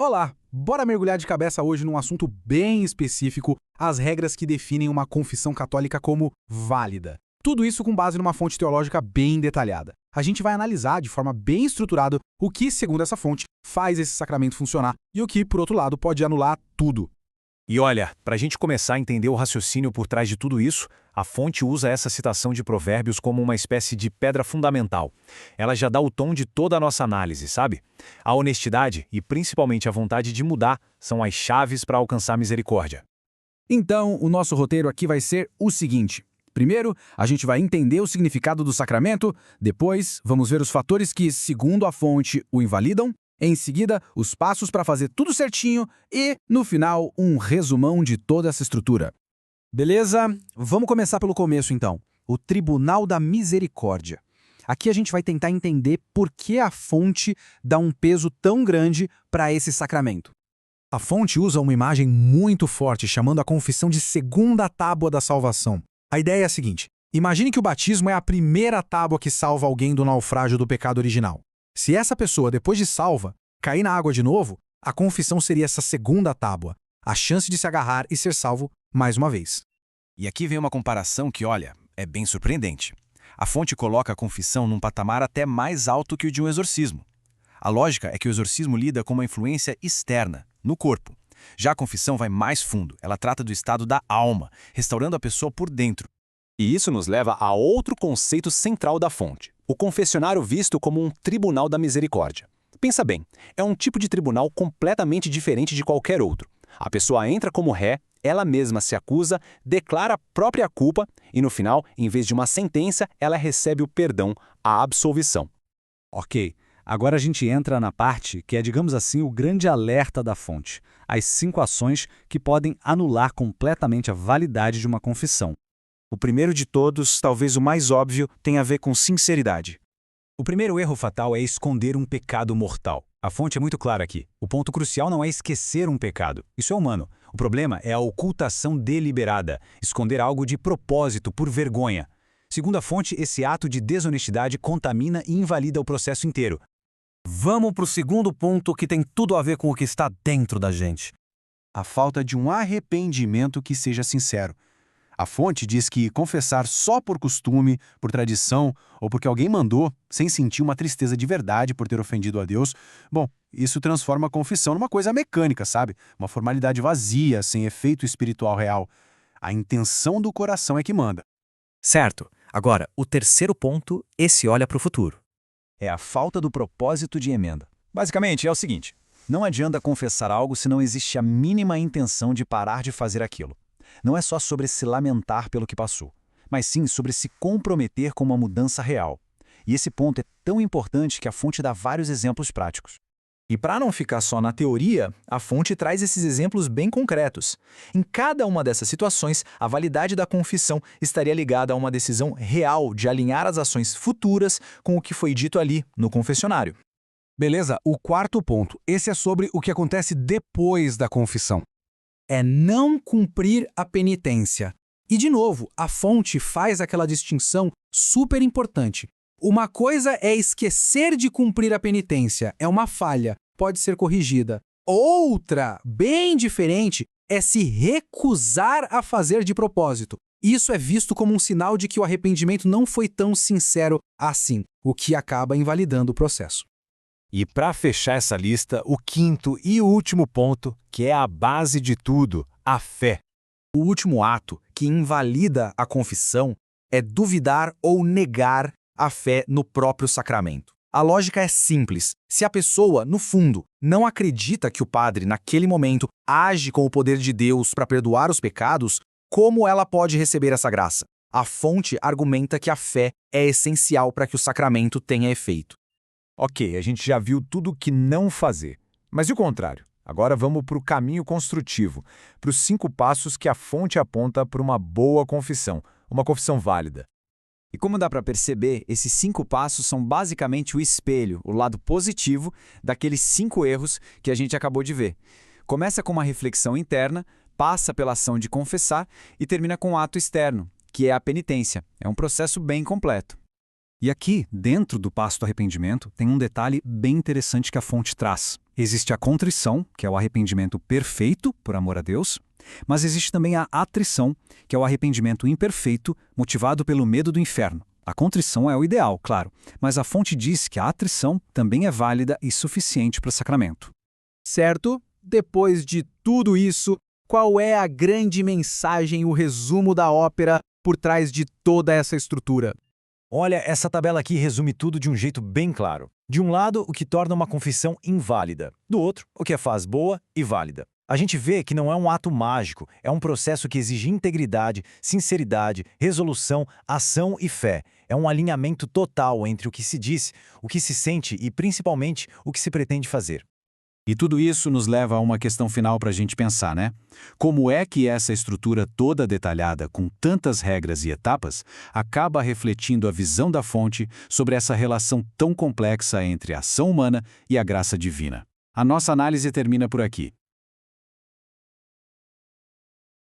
Olá, bora mergulhar de cabeça hoje num assunto bem específico, as regras que definem uma confissão católica como válida. Tudo isso com base numa fonte teológica bem detalhada. A gente vai analisar de forma bem estruturada o que, segundo essa fonte, faz esse sacramento funcionar e o que, por outro lado, pode anular tudo. E olha, para a gente começar a entender o raciocínio por trás de tudo isso, a fonte usa essa citação de Provérbios como uma espécie de pedra fundamental. Ela já dá o tom de toda a nossa análise, sabe? A honestidade e principalmente a vontade de mudar são as chaves para alcançar misericórdia. Então, o nosso roteiro aqui vai ser o seguinte. Primeiro, a gente vai entender o significado do sacramento, depois, vamos ver os fatores que, segundo a fonte, o invalidam, em seguida, os passos para fazer tudo certinho e, no final, um resumão de toda essa estrutura. Beleza? Vamos começar pelo começo, então. O Tribunal da Misericórdia. Aqui a gente vai tentar entender por que a fonte dá um peso tão grande para esse sacramento. A fonte usa uma imagem muito forte, chamando a confissão de segunda tábua da salvação. A ideia é a seguinte: imagine que o batismo é a primeira tábua que salva alguém do naufrágio do pecado original. Se essa pessoa, depois de salva, cair na água de novo, a confissão seria essa segunda tábua, a chance de se agarrar e ser salvo mais uma vez. E aqui vem uma comparação que, olha, é bem surpreendente. A fonte coloca a confissão num patamar até mais alto que o de um exorcismo. A lógica é que o exorcismo lida com uma influência externa, no corpo. Já a confissão vai mais fundo, ela trata do estado da alma, restaurando a pessoa por dentro. E isso nos leva a outro conceito central da fonte: o confessionário visto como um tribunal da misericórdia. Pensa bem, é um tipo de tribunal completamente diferente de qualquer outro. A pessoa entra como ré, ela mesma se acusa, declara a própria culpa e, no final, em vez de uma sentença, ela recebe o perdão, a absolvição. Ok, agora a gente entra na parte que é, digamos assim, o grande alerta da fonte. As 5 ações que podem anular completamente a validade de uma confissão. O primeiro de todos, talvez o mais óbvio, tem a ver com sinceridade. O primeiro erro fatal é esconder um pecado mortal. A fonte é muito clara aqui. O ponto crucial não é esquecer um pecado. Isso é humano. O problema é a ocultação deliberada, esconder algo de propósito, por vergonha. Segundo a fonte, esse ato de desonestidade contamina e invalida o processo inteiro. Vamos para o segundo ponto que tem tudo a ver com o que está dentro da gente. A falta de um arrependimento que seja sincero. A fonte diz que confessar só por costume, por tradição ou porque alguém mandou, sem sentir uma tristeza de verdade por ter ofendido a Deus, bom, isso transforma a confissão numa coisa mecânica, sabe? Uma formalidade vazia, sem efeito espiritual real. A intenção do coração é que manda. Certo. Agora, o terceiro ponto, esse olha para o futuro. É a falta do propósito de emenda. Basicamente, é o seguinte: não adianta confessar algo se não existe a mínima intenção de parar de fazer aquilo. Não é só sobre se lamentar pelo que passou, mas sim sobre se comprometer com uma mudança real. E esse ponto é tão importante que a fonte dá vários exemplos práticos. E para não ficar só na teoria, a fonte traz esses exemplos bem concretos. Em cada uma dessas situações, a validade da confissão estaria ligada a uma decisão real de alinhar as ações futuras com o que foi dito ali no confessionário. Beleza, o quarto ponto. Esse é sobre o que acontece depois da confissão. É não cumprir a penitência. E, de novo, a fonte faz aquela distinção super importante. Uma coisa é esquecer de cumprir a penitência, é uma falha, pode ser corrigida. Outra, bem diferente, é se recusar a fazer de propósito. Isso é visto como um sinal de que o arrependimento não foi tão sincero assim, o que acaba invalidando o processo. E para fechar essa lista, o quinto e último ponto, que é a base de tudo, a fé. O último ato que invalida a confissão é duvidar ou negar a fé no próprio sacramento. A lógica é simples. Se a pessoa, no fundo, não acredita que o padre, naquele momento, age com o poder de Deus para perdoar os pecados, como ela pode receber essa graça? A fonte argumenta que a fé é essencial para que o sacramento tenha efeito. Ok, a gente já viu tudo o que não fazer. Mas e o contrário? Agora vamos para o caminho construtivo, para os 5 passos que a fonte aponta para uma boa confissão, uma confissão válida. E como dá para perceber, esses 5 passos são basicamente o espelho, o lado positivo daqueles 5 erros que a gente acabou de ver. Começa com uma reflexão interna, passa pela ação de confessar e termina com um ato externo, que é a penitência. É um processo bem completo. E aqui, dentro do passo do arrependimento, tem um detalhe bem interessante que a fonte traz. Existe a contrição, que é o arrependimento perfeito por amor a Deus, mas existe também a atrição, que é o arrependimento imperfeito motivado pelo medo do inferno. A contrição é o ideal, claro, mas a fonte diz que a atrição também é válida e suficiente para sacramento. Certo? Depois de tudo isso, qual é a grande mensagem, o resumo da ópera por trás de toda essa estrutura? Olha, essa tabela aqui resume tudo de um jeito bem claro. De um lado, o que torna uma confissão inválida. Do outro, o que a faz boa e válida. A gente vê que não é um ato mágico, é um processo que exige integridade, sinceridade, resolução, ação e fé. É um alinhamento total entre o que se diz, o que se sente e, principalmente, o que se pretende fazer. E tudo isso nos leva a uma questão final para a gente pensar, né? Como é que essa estrutura toda detalhada, com tantas regras e etapas, acaba refletindo a visão da fonte sobre essa relação tão complexa entre a ação humana e a graça divina? A nossa análise termina por aqui.